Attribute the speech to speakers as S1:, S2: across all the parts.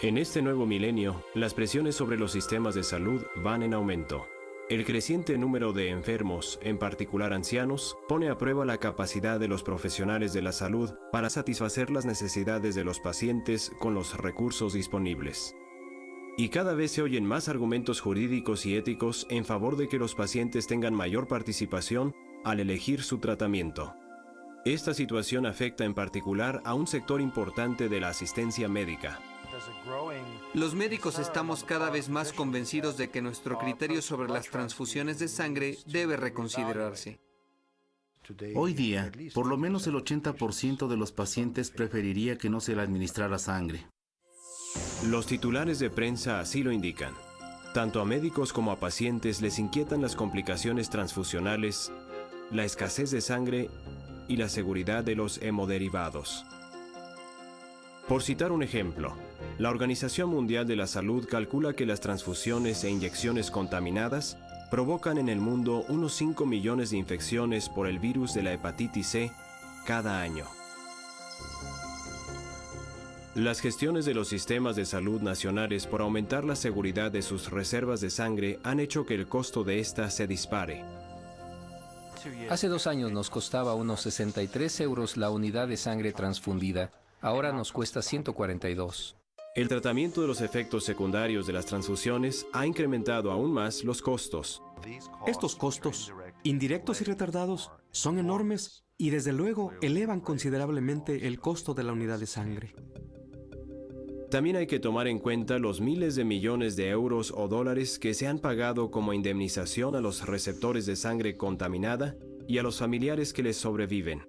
S1: En este nuevo milenio, las presiones sobre los sistemas de salud van en aumento. El creciente número de enfermos, en particular ancianos, pone a prueba la capacidad de los profesionales de la salud para satisfacer las necesidades de los pacientes con los recursos disponibles. Y cada vez se oyen más argumentos jurídicos y éticos en favor de que los pacientes tengan mayor participación al elegir su tratamiento. Esta situación afecta en particular a un sector importante de la asistencia médica.
S2: Los médicos estamos cada vez más convencidos de que nuestro criterio sobre las transfusiones de sangre debe reconsiderarse.
S3: Hoy día, por lo menos el 80% de los pacientes preferiría que no se le administrara sangre.
S1: Los titulares de prensa así lo indican. Tanto a médicos como a pacientes les inquietan las complicaciones transfusionales, la escasez de sangre y la seguridad de los hemoderivados. Por citar un ejemplo, la Organización Mundial de la Salud calcula que las transfusiones e inyecciones contaminadas provocan en el mundo unos 5 millones de infecciones por el virus de la hepatitis C cada año. Las gestiones de los sistemas de salud nacionales por aumentar la seguridad de sus reservas de sangre han hecho que el costo de esta se dispare.
S4: Hace 2 años nos costaba unos 63 euros la unidad de sangre transfundida. Ahora nos cuesta 142.
S1: El tratamiento de los efectos secundarios de las transfusiones ha incrementado aún más los costos.
S5: Estos costos, indirectos y retardados, son enormes y desde luego elevan considerablemente el costo de la unidad de sangre.
S1: También hay que tomar en cuenta los miles de millones de euros o dólares que se han pagado como indemnización a los receptores de sangre contaminada y a los familiares que les sobreviven.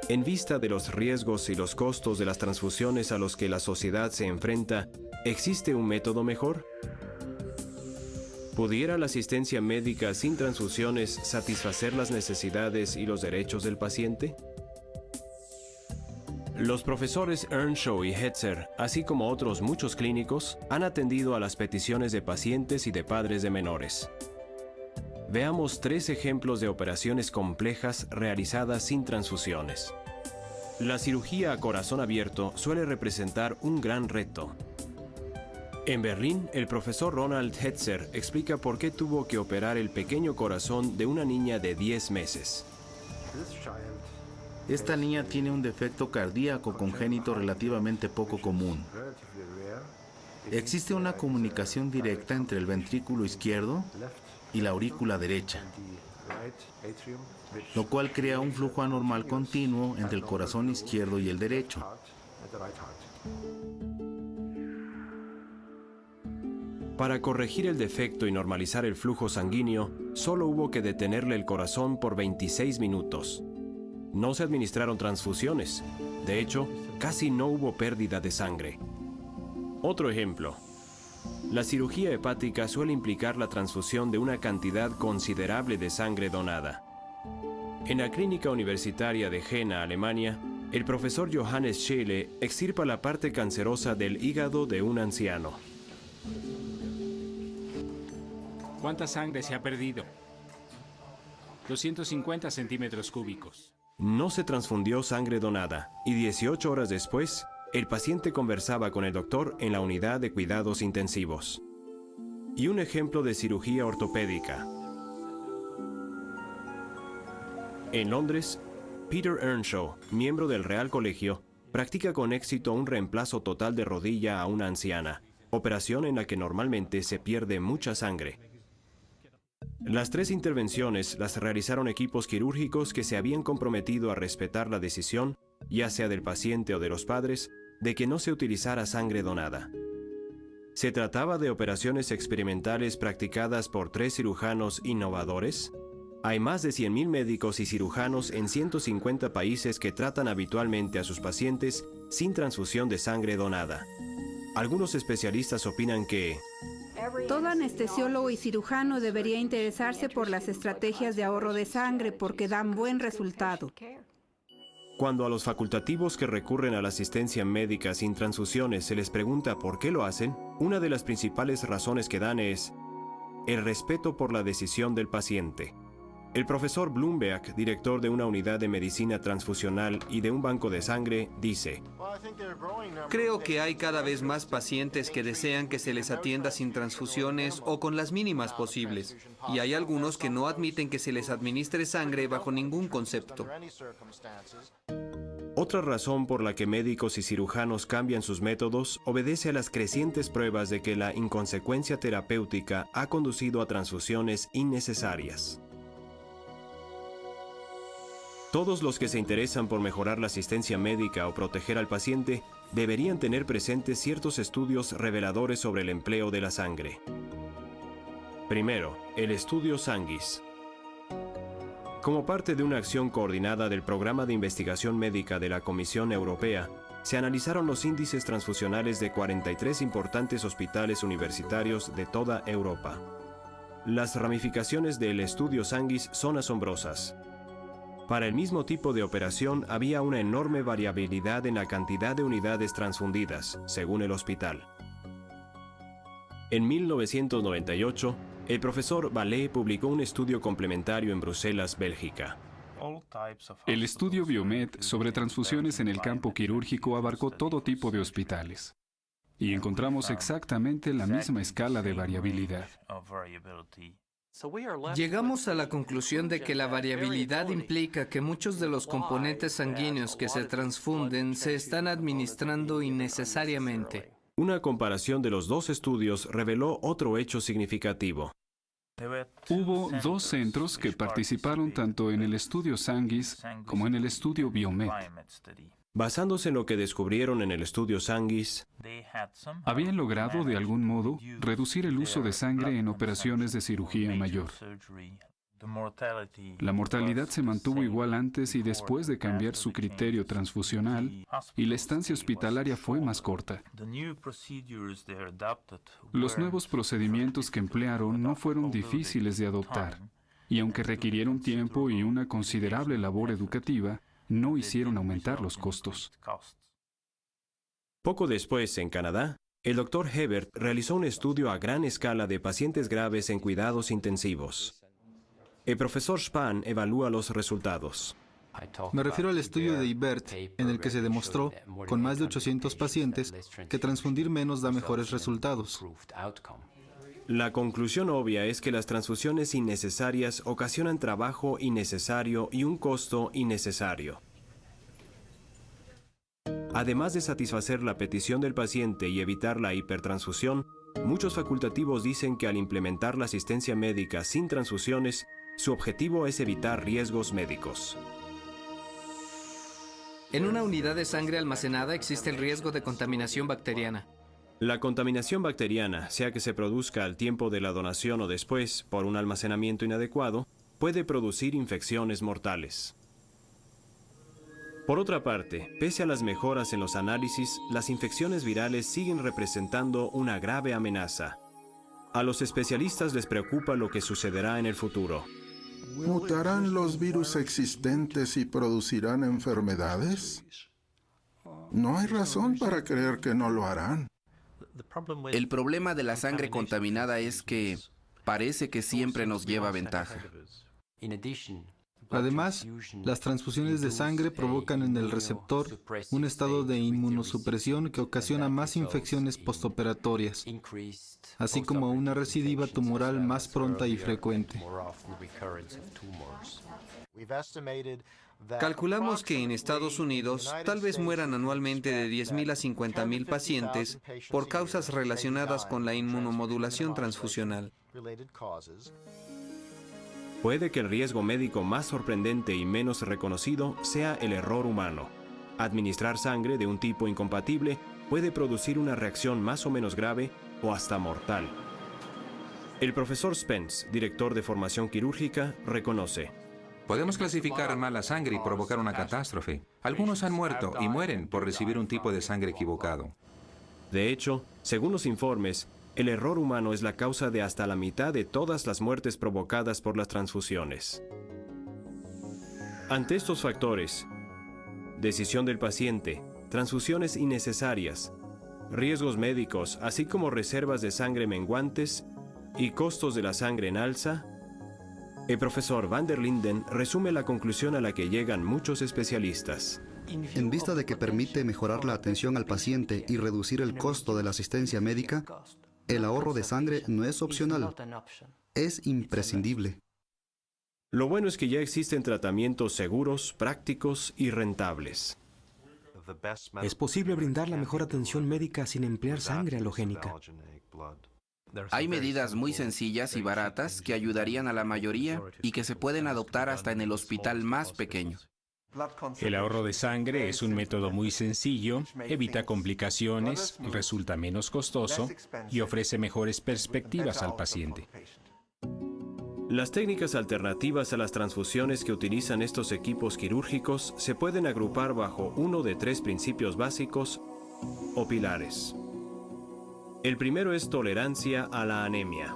S1: En vista de los riesgos y los costos de las transfusiones a los que la sociedad se enfrenta, ¿existe un método mejor? ¿Pudiera la asistencia médica sin transfusiones satisfacer las necesidades y los derechos del paciente? Los profesores Earnshaw y Hetzer, así como otros muchos clínicos, han atendido a las peticiones de pacientes y de padres de menores. Veamos 3 ejemplos de operaciones complejas realizadas sin transfusiones. La cirugía a corazón abierto suele representar un gran reto. En Berlín, el profesor Ronald Hetzer explica por qué tuvo que operar el pequeño corazón de una niña de 10 meses.
S3: Esta niña tiene un defecto cardíaco congénito relativamente poco común. Existe una comunicación directa entre el ventrículo izquierdo y la aurícula derecha, lo cual crea un flujo anormal continuo entre el corazón izquierdo y el derecho.
S1: Para corregir el defecto y normalizar el flujo sanguíneo, solo hubo que detenerle el corazón por 26 minutos. No se administraron transfusiones. De hecho, casi no hubo pérdida de sangre. Otro ejemplo. La cirugía hepática suele implicar la transfusión de una cantidad considerable de sangre donada. En la clínica universitaria de Jena, Alemania, el profesor Johannes Scheele extirpa la parte cancerosa del hígado de un anciano.
S6: ¿Cuánta sangre se ha perdido? 250 centímetros cúbicos.
S1: No se transfundió sangre donada y 18 horas después, el paciente conversaba con el doctor en la unidad de cuidados intensivos. Y un ejemplo de cirugía ortopédica. En Londres, Peter Earnshaw, miembro del Real Colegio, practica con éxito un reemplazo total de rodilla a una anciana, operación en la que normalmente se pierde mucha sangre. Las 3 intervenciones las realizaron equipos quirúrgicos que se habían comprometido a respetar la decisión, ya sea del paciente o de los padres, de que no se utilizara sangre donada. ¿Se trataba de operaciones experimentales practicadas por 3 cirujanos innovadores? Hay más de 100.000 médicos y cirujanos en 150 países que tratan habitualmente a sus pacientes sin transfusión de sangre donada. Algunos especialistas opinan que
S7: todo anestesiólogo y cirujano debería interesarse por las estrategias de ahorro de sangre porque dan buen resultado.
S1: cuando a los facultativos que recurren a la asistencia médica sin transfusiones se les pregunta por qué lo hacen, una de las principales razones que dan es el respeto por la decisión del paciente. El profesor Bloomberg, director de una unidad de medicina transfusional y de un banco de sangre, dice:
S2: Creo que hay cada vez más pacientes que desean que se les atienda sin transfusiones o con las mínimas posibles. Y hay algunos que no admiten que se les administre sangre bajo ningún concepto.
S1: Otra razón por la que médicos y cirujanos cambian sus métodos obedece a las crecientes pruebas de que la inconsecuencia terapéutica ha conducido a transfusiones innecesarias. Todos los que se interesan por mejorar la asistencia médica o proteger al paciente deberían tener presentes ciertos estudios reveladores sobre el empleo de la sangre. Primero, el estudio Sanguis. Como parte de una acción coordinada del Programa de Investigación Médica de la Comisión Europea, se analizaron los índices transfusionales de 43 importantes hospitales universitarios de toda Europa. Las ramificaciones del estudio Sanguis son asombrosas. Para el mismo tipo de operación había una enorme variabilidad en la cantidad de unidades transfundidas, según el hospital. En 1998, el profesor Vallée publicó un estudio complementario en Bruselas, Bélgica.
S8: El estudio Biomed sobre transfusiones en el campo quirúrgico abarcó todo tipo de hospitales y encontramos exactamente la misma escala de variabilidad.
S2: Llegamos a la conclusión de que la variabilidad implica que muchos de los componentes sanguíneos que se transfunden se están administrando innecesariamente.
S1: Una comparación de los dos estudios reveló otro hecho significativo.
S8: Hubo 2 centros que participaron tanto en el estudio Sanguis como en el estudio Biomed.
S1: Basándose en lo que descubrieron en el estudio Sanguis,
S8: Habían logrado de algún modo reducir el uso de sangre en operaciones de cirugía mayor. La mortalidad se mantuvo igual antes y después de cambiar su criterio transfusional, y la estancia hospitalaria fue más corta. Los nuevos procedimientos que emplearon no fueron difíciles de adoptar, y aunque requirieron tiempo y una considerable labor educativa, no hicieron aumentar los costos.
S1: poco después, en Canadá, el Dr. Hebert realizó un estudio a gran escala de pacientes graves en cuidados intensivos. El profesor Spahn evalúa los resultados.
S9: Me refiero al estudio de Ibert, en el que se demostró, con más de 800 pacientes, que transfundir menos da mejores resultados.
S1: La conclusión obvia es que las transfusiones innecesarias ocasionan trabajo innecesario y un costo innecesario. Además de satisfacer la petición del paciente y evitar la hipertransfusión, muchos facultativos dicen que al implementar la asistencia médica sin transfusiones, su objetivo es evitar riesgos médicos.
S2: En una unidad de sangre almacenada existe el riesgo de contaminación bacteriana.
S1: La contaminación bacteriana, sea que se produzca al tiempo de la donación o después por un almacenamiento inadecuado, puede producir infecciones mortales. Por otra parte, pese a las mejoras en los análisis, las infecciones virales siguen representando una grave amenaza. A los especialistas les preocupa lo que sucederá en el futuro.
S10: ¿Mutarán los virus existentes y producirán enfermedades? No hay razón para creer que no lo harán.
S3: El problema de la sangre contaminada es que parece que siempre nos lleva ventaja.
S9: Además, las transfusiones de sangre provocan en el receptor un estado de inmunosupresión que ocasiona más infecciones postoperatorias, así como una recidiva tumoral más pronta y frecuente.
S2: Calculamos que en Estados Unidos tal vez mueran anualmente de 10.000 a 50.000 pacientes por causas relacionadas con la inmunomodulación transfusional.
S1: Puede que el riesgo médico más sorprendente y menos reconocido sea el error humano. Administrar sangre de un tipo incompatible puede producir una reacción más o menos grave o hasta mortal. El profesor Spence, director de formación quirúrgica, reconoce:
S11: podemos clasificar mala sangre y provocar una catástrofe. Algunos han muerto y mueren por recibir un tipo de sangre equivocado.
S1: De hecho, según los informes, el error humano es la causa de hasta la mitad de todas las muertes provocadas por las transfusiones. Ante estos factores, decisión del paciente, transfusiones innecesarias, riesgos médicos, así como reservas de sangre menguantes y costos de la sangre en alza, El profesor Van der Linden resume la conclusión a la que llegan muchos especialistas.
S12: En vista de que permite mejorar la atención al paciente y reducir el costo de la asistencia médica, el ahorro de sangre no es opcional, es imprescindible.
S1: Lo bueno es que ya existen tratamientos seguros, prácticos y rentables.
S5: Es posible brindar la mejor atención médica sin emplear sangre halogénica.
S13: Hay medidas muy sencillas y baratas que ayudarían a la mayoría y que se pueden adoptar hasta en el hospital más pequeño.
S6: El ahorro de sangre es un método muy sencillo, evita complicaciones, resulta menos costoso y ofrece mejores perspectivas al paciente.
S1: Las técnicas alternativas a las transfusiones que utilizan estos equipos quirúrgicos se pueden agrupar bajo uno de 3 principios básicos o pilares. El primero es tolerancia a la anemia.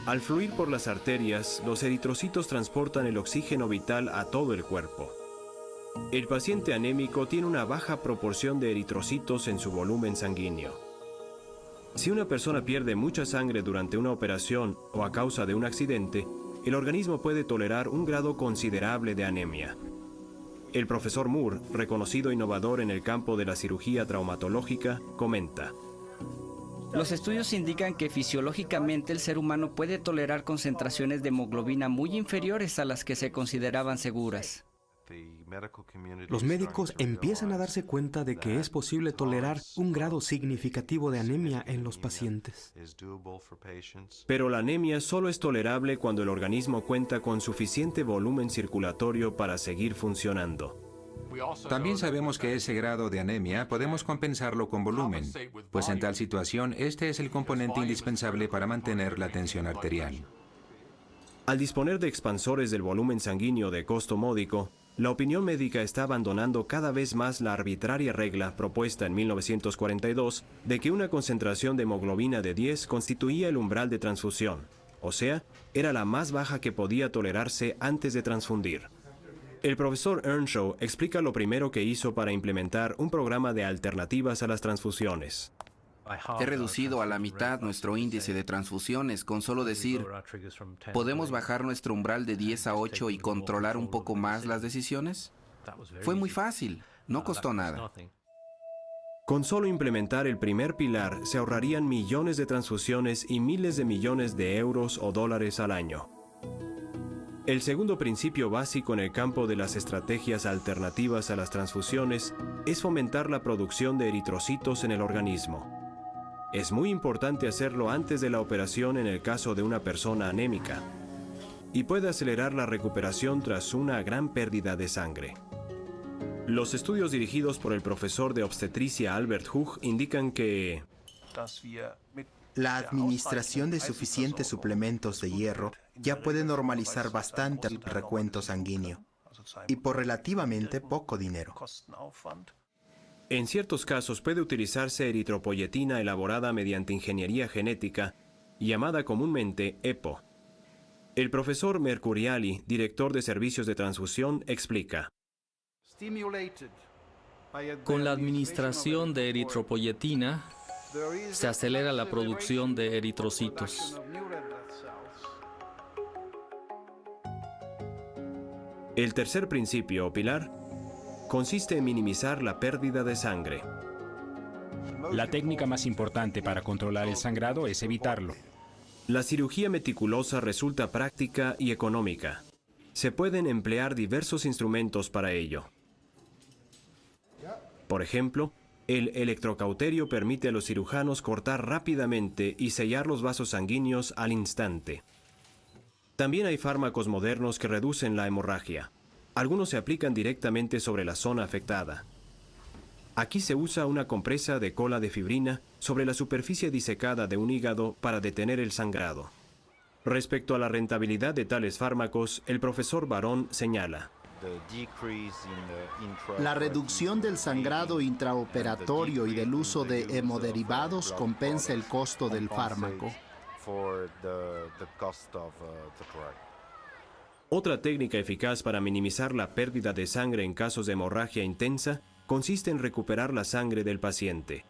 S1: Al fluir por las arterias, los eritrocitos transportan el oxígeno vital a todo el cuerpo. El paciente anémico tiene una baja proporción de eritrocitos en su volumen sanguíneo. Si una persona pierde mucha sangre durante una operación o a causa de un accidente, el organismo puede tolerar un grado considerable de anemia. El profesor Moore, reconocido innovador en el campo de la cirugía traumatológica, comenta:
S14: los estudios indican que fisiológicamente el ser humano puede tolerar concentraciones de hemoglobina muy inferiores a las que se consideraban seguras.
S5: Los médicos empiezan a darse cuenta de que es posible tolerar un grado significativo de anemia en los pacientes.
S1: Pero la anemia solo es tolerable cuando el organismo cuenta con suficiente volumen circulatorio para seguir funcionando.
S11: También sabemos que ese grado de anemia podemos compensarlo con volumen, pues en tal situación este es el componente indispensable para mantener la tensión arterial.
S1: Al disponer de expansores del volumen sanguíneo de costo módico, la opinión médica está abandonando cada vez más la arbitraria regla propuesta en 1942 de que una concentración de hemoglobina de 10 constituía el umbral de transfusión, o sea, era la más baja que podía tolerarse antes de transfundir. El profesor Earnshaw explica lo primero que hizo para implementar un programa de alternativas a las transfusiones.
S13: He reducido a la mitad nuestro índice de transfusiones con solo decir, ¿podemos bajar nuestro umbral de 10 a 8 y controlar un poco más las decisiones? Fue muy fácil, no costó nada.
S1: Con solo implementar el primer pilar, se ahorrarían millones de transfusiones y miles de millones de euros o dólares al año. El segundo principio básico en el campo de las estrategias alternativas a las transfusiones es fomentar la producción de eritrocitos en el organismo. Es muy importante hacerlo antes de la operación en el caso de una persona anémica, y puede acelerar la recuperación tras una gran pérdida de sangre. Los estudios dirigidos por el profesor de obstetricia Albert Hug indican que
S15: la administración de suficientes suplementos de hierro ya puede normalizar bastante el recuento sanguíneo, y por relativamente poco dinero.
S1: En ciertos casos puede utilizarse eritropoyetina elaborada mediante ingeniería genética, llamada comúnmente EPO. El profesor Mercuriali, director de servicios de transfusión, explica:
S16: con la administración de eritropoyetina, se acelera la producción de eritrocitos.
S1: El tercer principio o pilar consiste en minimizar la pérdida de sangre.
S6: La técnica más importante para controlar el sangrado es evitarlo.
S1: La cirugía meticulosa resulta práctica y económica. Se pueden emplear diversos instrumentos para ello. Por ejemplo, el electrocauterio permite a los cirujanos cortar rápidamente y sellar los vasos sanguíneos al instante. También hay fármacos modernos que reducen la hemorragia. Algunos se aplican directamente sobre la zona afectada. Aquí se usa una compresa de cola de fibrina sobre la superficie disecada de un hígado para detener el sangrado. Respecto a la rentabilidad de tales fármacos, el profesor Barón señala:
S15: la reducción del sangrado intraoperatorio y del uso de hemoderivados compensa el costo del fármaco.
S1: Otra técnica eficaz para minimizar la pérdida de sangre en casos de hemorragia intensa consiste en recuperar la sangre del paciente.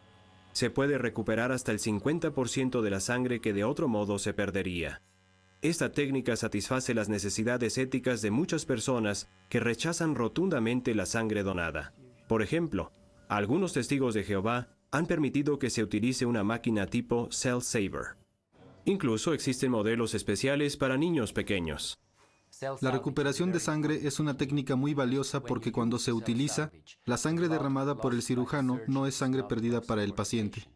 S1: Se puede recuperar hasta el 50% de la sangre que de otro modo se perdería. Esta técnica satisface las necesidades éticas de muchas personas que rechazan rotundamente la sangre donada. Por ejemplo, algunos testigos de Jehová han permitido que se utilice una máquina tipo Cell Saver. Incluso existen modelos especiales para niños pequeños.
S9: La recuperación de sangre es una técnica muy valiosa porque cuando se utiliza, la sangre derramada por el cirujano no es sangre perdida para el paciente.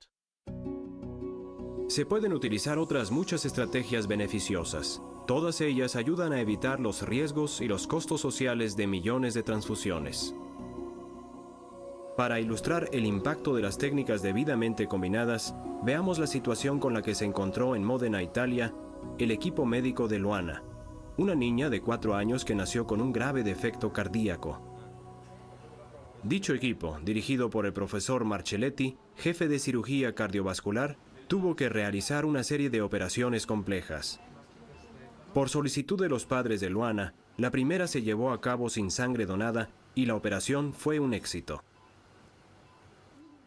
S1: Se pueden utilizar otras muchas estrategias beneficiosas. Todas ellas ayudan a evitar los riesgos y los costos sociales de millones de transfusiones. Para ilustrar el impacto de las técnicas debidamente combinadas, veamos la situación con la que se encontró en Módena, Italia, el equipo médico de Luana, una niña de 4 años que nació con un grave defecto cardíaco. Dicho equipo, dirigido por el profesor Marcelletti, jefe de cirugía cardiovascular, tuvo que realizar una serie de operaciones complejas. Por solicitud de los padres de Luana, la primera se llevó a cabo sin sangre donada y la operación fue un éxito.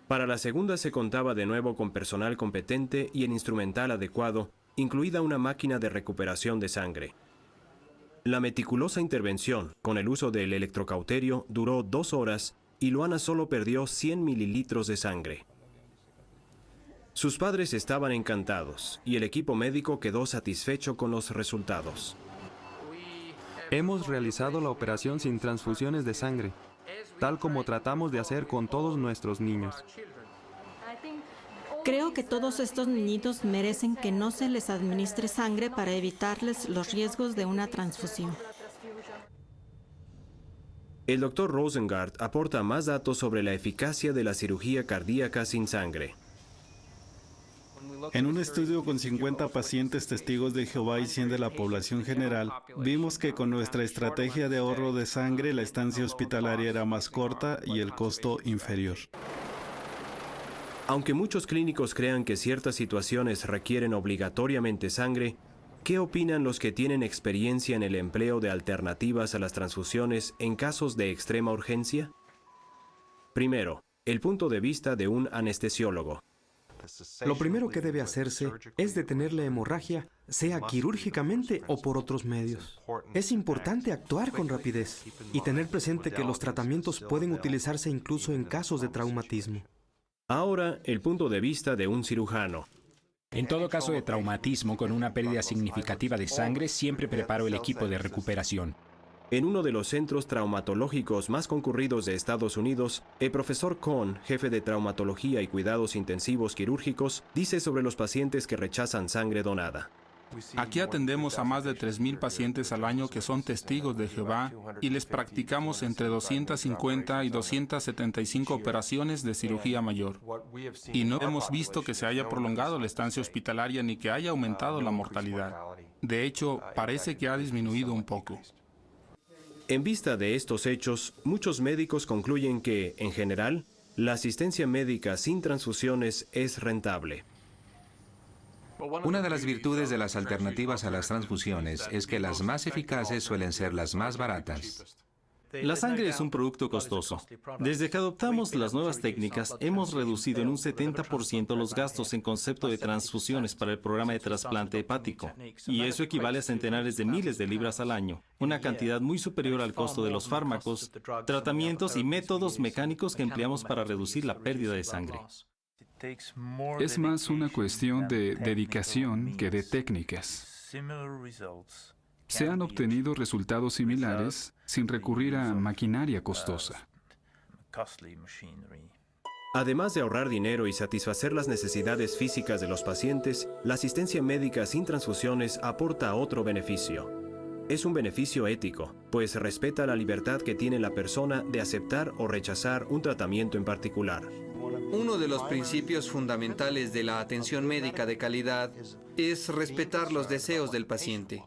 S1: Para la segunda se contaba de nuevo con personal competente y el instrumental adecuado, incluida una máquina de recuperación de sangre. La meticulosa intervención, con el uso del electrocauterio, duró 2 horas y Luana solo perdió 100 mililitros de sangre. Sus padres estaban encantados y el equipo médico quedó satisfecho con los resultados.
S5: Hemos realizado la operación sin transfusiones de sangre, tal como tratamos de hacer con todos nuestros niños.
S17: Creo que todos estos niñitos merecen que no se les administre sangre para evitarles los riesgos de una transfusión.
S1: El Dr. Rosengart aporta más datos sobre la eficacia de la cirugía cardíaca sin sangre.
S18: En un estudio con 50 pacientes testigos de Jehová y 100 de la población general, vimos que con nuestra estrategia de ahorro de sangre, la estancia hospitalaria era más corta y el costo inferior.
S1: Aunque muchos clínicos crean que ciertas situaciones requieren obligatoriamente sangre, ¿qué opinan los que tienen experiencia en el empleo de alternativas a las transfusiones en casos de extrema urgencia? Primero, el punto de vista de un anestesiólogo.
S5: Lo primero que debe hacerse es detener la hemorragia, sea quirúrgicamente o por otros medios. Es importante actuar con rapidez y tener presente que los tratamientos pueden utilizarse incluso en casos de traumatismo.
S1: Ahora, el punto de vista de un cirujano.
S6: En todo caso de traumatismo con una pérdida significativa de sangre, siempre preparo el equipo de recuperación.
S1: En uno de los centros traumatológicos más concurridos de Estados Unidos, el profesor Cohn, jefe de traumatología y cuidados intensivos quirúrgicos, dice sobre los pacientes que rechazan sangre donada.
S19: Aquí atendemos a más de 3,000 pacientes al año que son testigos de Jehová y les practicamos entre 250 y 275 operaciones de cirugía mayor. Y no hemos visto que se haya prolongado la estancia hospitalaria ni que haya aumentado la mortalidad. De hecho, parece que ha disminuido un poco.
S1: En vista de estos hechos, muchos médicos concluyen que, en general, la asistencia médica sin transfusiones es rentable.
S11: Una de las virtudes de las alternativas a las transfusiones es que las más eficaces suelen ser las más baratas.
S20: La sangre es un producto costoso. Desde que adoptamos las nuevas técnicas, hemos reducido en un 70% los gastos en concepto de transfusiones para el programa de trasplante hepático. Y eso equivale a centenares de miles de libras al año, una cantidad muy superior al costo de los fármacos, tratamientos y métodos mecánicos que empleamos para reducir la pérdida de sangre.
S8: Es más una cuestión de dedicación que de técnicas. Se han obtenido resultados similares sin recurrir a maquinaria costosa.
S1: Además de ahorrar dinero y satisfacer las necesidades físicas de los pacientes, la asistencia médica sin transfusiones aporta otro beneficio. Es un beneficio ético, pues respeta la libertad que tiene la persona de aceptar o rechazar un tratamiento en particular.
S2: Uno de los principios fundamentales de la atención médica de calidad es respetar los deseos del paciente.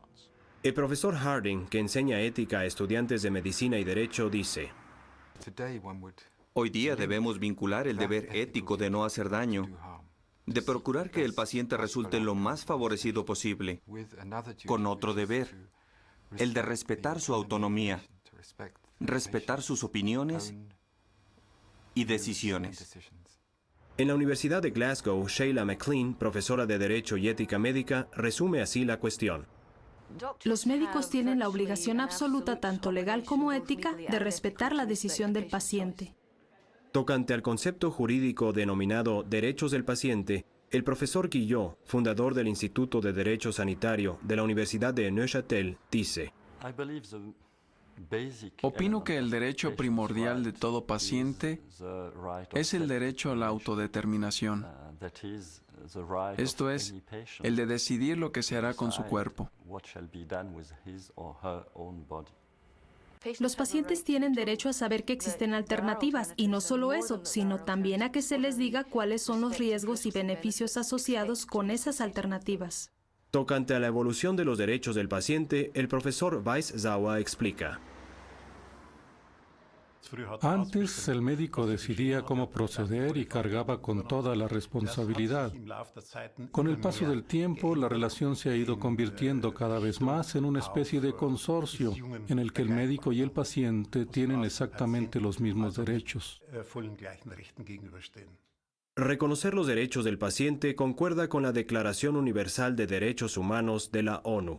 S1: El profesor Harding, que enseña ética a estudiantes de medicina y derecho, dice:
S21: Hoy día debemos vincular el deber ético de no hacer daño, de procurar que el paciente resulte lo más favorecido posible, con otro deber, el de respetar su autonomía, respetar sus opiniones y decisiones.
S1: En la Universidad de Glasgow, Sheila McLean, profesora de Derecho y Ética Médica, resume así la cuestión.
S4: Los médicos tienen la obligación absoluta, tanto legal como ética, de respetar la decisión del paciente.
S1: Tocante al concepto jurídico denominado derechos del paciente, el profesor Guillot, fundador del Instituto de Derecho Sanitario de la Universidad de Neuchâtel, dice:
S22: Opino que el derecho primordial de todo paciente es el derecho a la autodeterminación. Esto es, el de decidir lo que se hará con su cuerpo.
S4: Los pacientes tienen derecho a saber que existen alternativas, y no solo eso, sino también a que se les diga cuáles son los riesgos y beneficios asociados con esas alternativas.
S1: Tocante a la evolución de los derechos del paciente, el profesor Weisz-Sauer explica:
S23: Antes, el médico decidía cómo proceder y cargaba con toda la responsabilidad. Con el paso del tiempo, la relación se ha ido convirtiendo cada vez más en una especie de consorcio en el que el médico y el paciente tienen exactamente los mismos derechos.
S1: Reconocer los derechos del paciente concuerda con la Declaración Universal de Derechos Humanos de la ONU.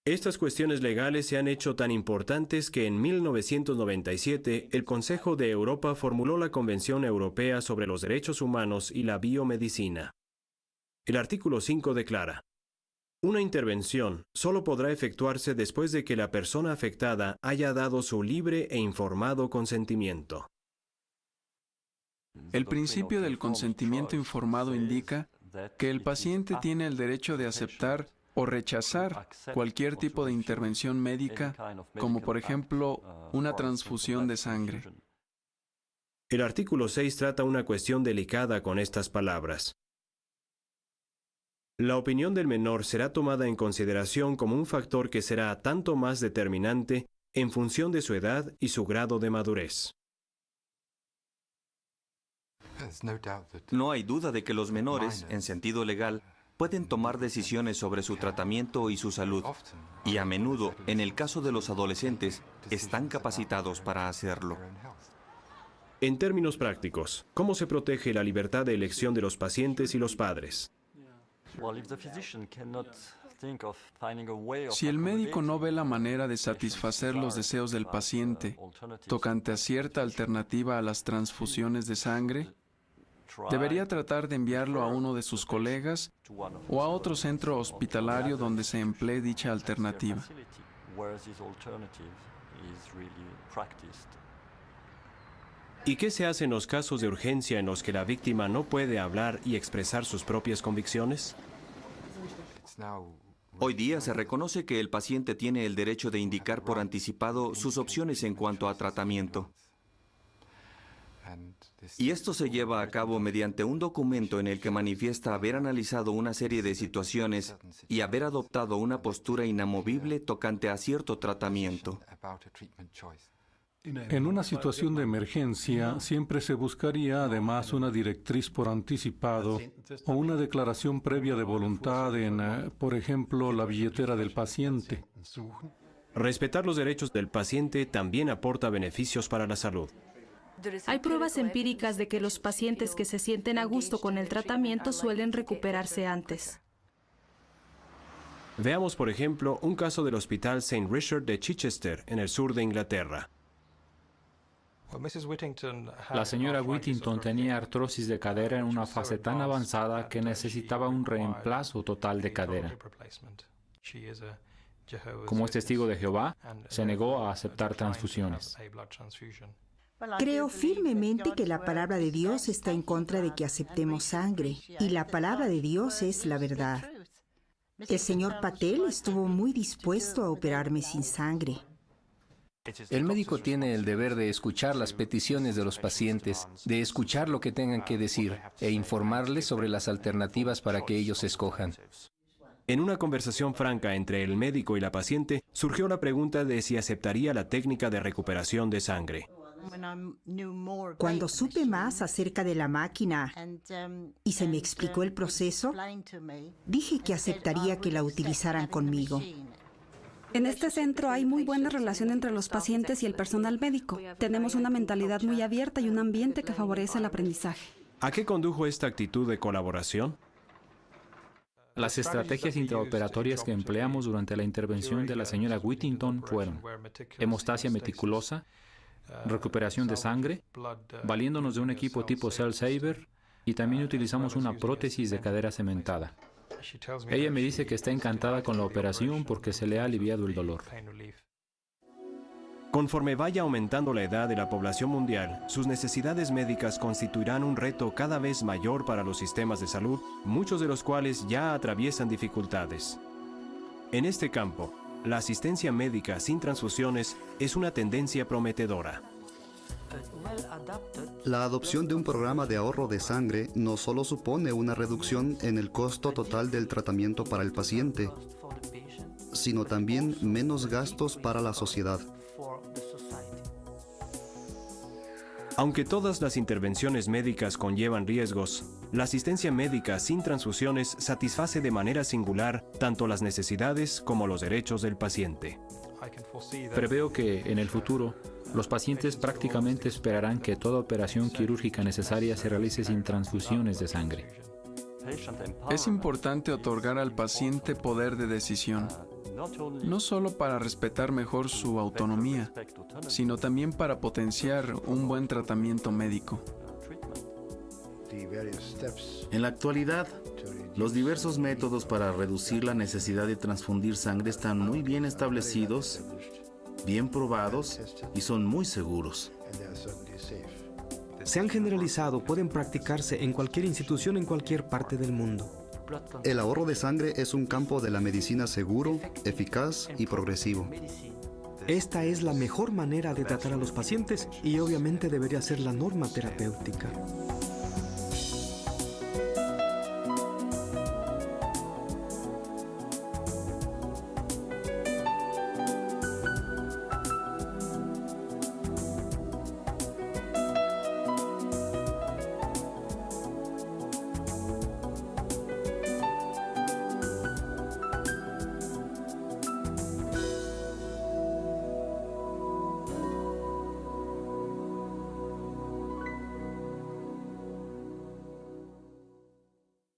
S1: Estas cuestiones legales se han hecho tan importantes que en 1997 el Consejo de Europa formuló la Convención Europea sobre los Derechos Humanos y la Biomedicina. El artículo 5 declara: una intervención solo podrá efectuarse después de que la persona afectada haya dado su libre e informado consentimiento.
S22: El principio del consentimiento informado indica que el paciente tiene el derecho de aceptar o rechazar cualquier tipo de intervención médica, como por ejemplo una transfusión de sangre.
S1: El artículo 6 trata una cuestión delicada con estas palabras: la opinión del menor será tomada en consideración como un factor que será tanto más determinante en función de su edad y su grado de madurez.
S21: No hay duda de que los menores, en sentido legal, pueden tomar decisiones sobre su tratamiento y su salud, y a menudo, en el caso de los adolescentes, están capacitados para hacerlo.
S1: En términos prácticos, ¿cómo se protege la libertad de elección de los pacientes y los padres?
S22: Si el médico no ve la manera de satisfacer los deseos del paciente tocante a cierta alternativa a las transfusiones de sangre, debería tratar de enviarlo a uno de sus colegas o a otro centro hospitalario donde se emplee dicha alternativa.
S1: ¿Y qué se hace en los casos de urgencia en los que la víctima no puede hablar y expresar sus propias convicciones?
S21: Hoy día se reconoce que el paciente tiene el derecho de indicar por anticipado sus opciones en cuanto a tratamiento. Y esto se lleva a cabo mediante un documento en el que manifiesta haber analizado una serie de situaciones y haber adoptado una postura inamovible tocante a cierto tratamiento.
S23: En una situación de emergencia, siempre se buscaría además una directriz por anticipado o una declaración previa de voluntad en, por ejemplo, la billetera del paciente.
S1: Respetar los derechos del paciente también aporta beneficios para la salud.
S4: Hay pruebas empíricas de que los pacientes que se sienten a gusto con el tratamiento suelen recuperarse antes.
S1: Veamos, por ejemplo, un caso del Hospital St. Richard de Chichester, en el sur de Inglaterra.
S24: La señora Whittington tenía artrosis de cadera en una fase tan avanzada que necesitaba un reemplazo total de cadera. Como es testigo de Jehová, se negó a aceptar transfusiones.
S25: Creo firmemente que la palabra de Dios está en contra de que aceptemos sangre, y la palabra de Dios es la verdad. El señor Patel estuvo muy dispuesto a operarme sin sangre.
S26: El médico tiene el deber de escuchar las peticiones de los pacientes, de escuchar lo que tengan que decir e informarles sobre las alternativas para que ellos escojan.
S1: En una conversación franca entre el médico y la paciente, surgió la pregunta de si aceptaría la técnica de recuperación de sangre.
S25: Cuando supe más acerca de la máquina y se me explicó el proceso, dije que aceptaría que la utilizaran conmigo.
S27: En este centro hay muy buena relación entre los pacientes y el personal médico. Tenemos una mentalidad muy abierta y un ambiente que favorece el aprendizaje.
S1: ¿A qué condujo esta actitud de colaboración?
S24: Las estrategias intraoperatorias que empleamos durante la intervención de la señora Whittington fueron hemostasia meticulosa, recuperación de sangre, valiéndonos de un equipo tipo Cell Saver, y también utilizamos una prótesis de cadera cementada. Ella me dice que está encantada con la operación porque se le ha aliviado el dolor.
S1: Conforme vaya aumentando la edad de la población mundial, sus necesidades médicas constituirán un reto cada vez mayor para los sistemas de salud, muchos de los cuales ya atraviesan dificultades. En este campo, la asistencia médica sin transfusiones es una tendencia prometedora.
S3: La adopción de un programa de ahorro de sangre no solo supone una reducción en el costo total del tratamiento para el paciente, sino también menos gastos para la sociedad.
S1: Aunque todas las intervenciones médicas conllevan riesgos, la asistencia médica sin transfusiones satisface de manera singular tanto las necesidades como los derechos del paciente.
S24: Preveo que, en el futuro, los pacientes prácticamente esperarán que toda operación quirúrgica necesaria se realice sin transfusiones de sangre.
S22: Es importante otorgar al paciente poder de decisión, no solo para respetar mejor su autonomía, sino también para potenciar un buen tratamiento médico.
S7: En la actualidad, los diversos métodos para reducir la necesidad de transfundir sangre están muy bien establecidos, bien probados y son muy seguros.
S5: Se han generalizado, pueden practicarse en cualquier institución en cualquier parte del mundo.
S3: El ahorro de sangre es un campo de la medicina seguro, eficaz y progresivo.
S5: Esta es la mejor manera de tratar a los pacientes y obviamente debería ser la norma terapéutica.